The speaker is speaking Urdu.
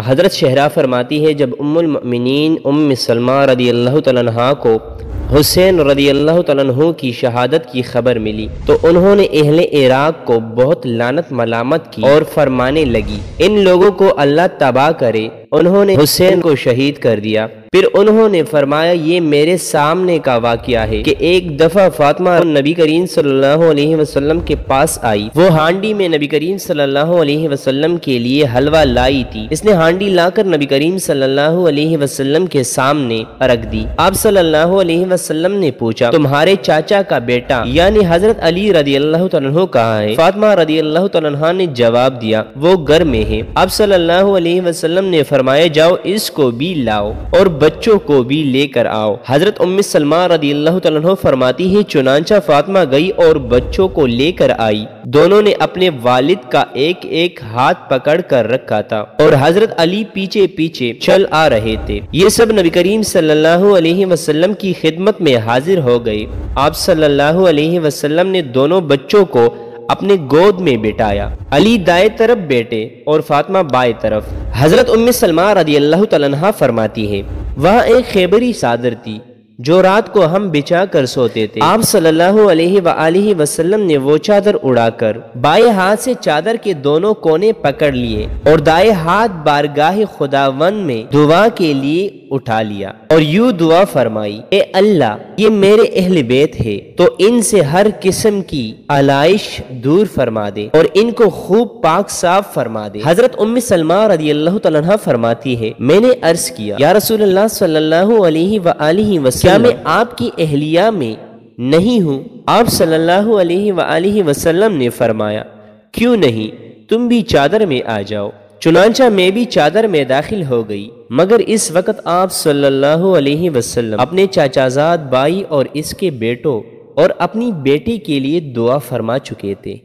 حضرت شہرا فرماتی ہے جب ام المؤمنین ام سلمہ رضی اللہ تعالیٰ عنہا کو حسین رضی اللہ تعالیٰ عنہ کی شہادت کی خبر ملی تو انہوں نے اہل عراق کو بہت لعنت ملامت کی اور فرمانے لگی ان لوگوں کو اللہ تباہ کرے۔ انہوں نے حسین کو شہید کر دیا۔ پھر انہوں نے فرمایا یہ میرے سامنے کا واقعہ ہے کہ ایک دفعہ فاطمہ نبی کریم صلی اللہ علیہ وسلم کے پاس آئی۔ وہ ہانڈی میں نبی کریم صلی اللہ علیہ وسلم کے لیے حلوہ لائی تھی۔ اس نے ہانڈی لا کر نبی کریم صلی اللہ علیہ وسلم کے سامنے رکھ دی۔ آپ صلی اللہ علیہ وسلم نے پوچھا تمہارے چاچا کا بیٹا یعنی حضرت علی رضی اللہ تعالیٰ عنہ کہاں ہے؟ فاطمہ رضی اللہ تعالیٰ عنہ نے جواب دیا وہ گھر میں ہے۔ آپ صلی اللہ علیہ وسلم نے فرمایا جاؤ اس کو بھی لاؤ اور بچوں کو بھی لے کر آؤ۔ حضرت ام سلمہ رضی اللہ تعالیٰ عنہ فرماتی ہے چنانچہ فاطمہ گئی اور بچوں کو لے کر آئی۔ دونوں نے اپنے والد کا ایک ایک ہاتھ پکڑ کر رکھا تھا اور حضرت علی پیچھے پیچھے چل آ رہے تھے۔ یہ سب نبی کریم صلی اللہ علیہ وسلم کی خدمت میں حاضر ہو گئے۔ آپ صلی اللہ علیہ وسلم نے دونوں بچوں کو اپنے گود میں بٹھایا۔ علی دائیں طرف بیٹھے اور فاطمہ بائیں طرف۔ حضرت ام سلمہ رضی اللہ تعالیٰ عنہا فرماتی ہے وہاں ایک خیبری چادر تھی جو رات کو ہم بچھا کر سوتے تھے۔ آپ صلی اللہ علیہ وآلہ وسلم نے وہ چادر اڑا کر بائیں ہاتھ سے چادر کے دونوں کونے پکڑ لیے اور دائیں ہاتھ بارگاہ خداوند میں دعا کے لیے اٹھا لیا اور یوں دعا فرمائی اے اللہ یہ میرے اہل بیت ہے تو ان سے ہر قسم کی علائش دور فرما دے اور ان کو خوب پاک صاف فرما دے۔ حضرت ام سلمہ رضی اللہ تعالیٰ عنہا فرماتی ہے میں نے عرض کیا یا رسول اللہ صلی اللہ علیہ وآلہ وسلم کیا میں آپ کی اہلیہ میں نہیں ہوں؟ آپ صلی اللہ علیہ وآلہ وسلم نے فرمایا کیوں نہیں تم بھی چادر میں آ جاؤ۔ چنانچہ میں بھی چادر میں داخل ہو گئی مگر اس وقت آپ صلی اللہ علیہ وسلم اپنے چاچازاد بھائی اور اس کے بیٹوں اور اپنی بیٹی کے لیے دعا فرما چکے تھے۔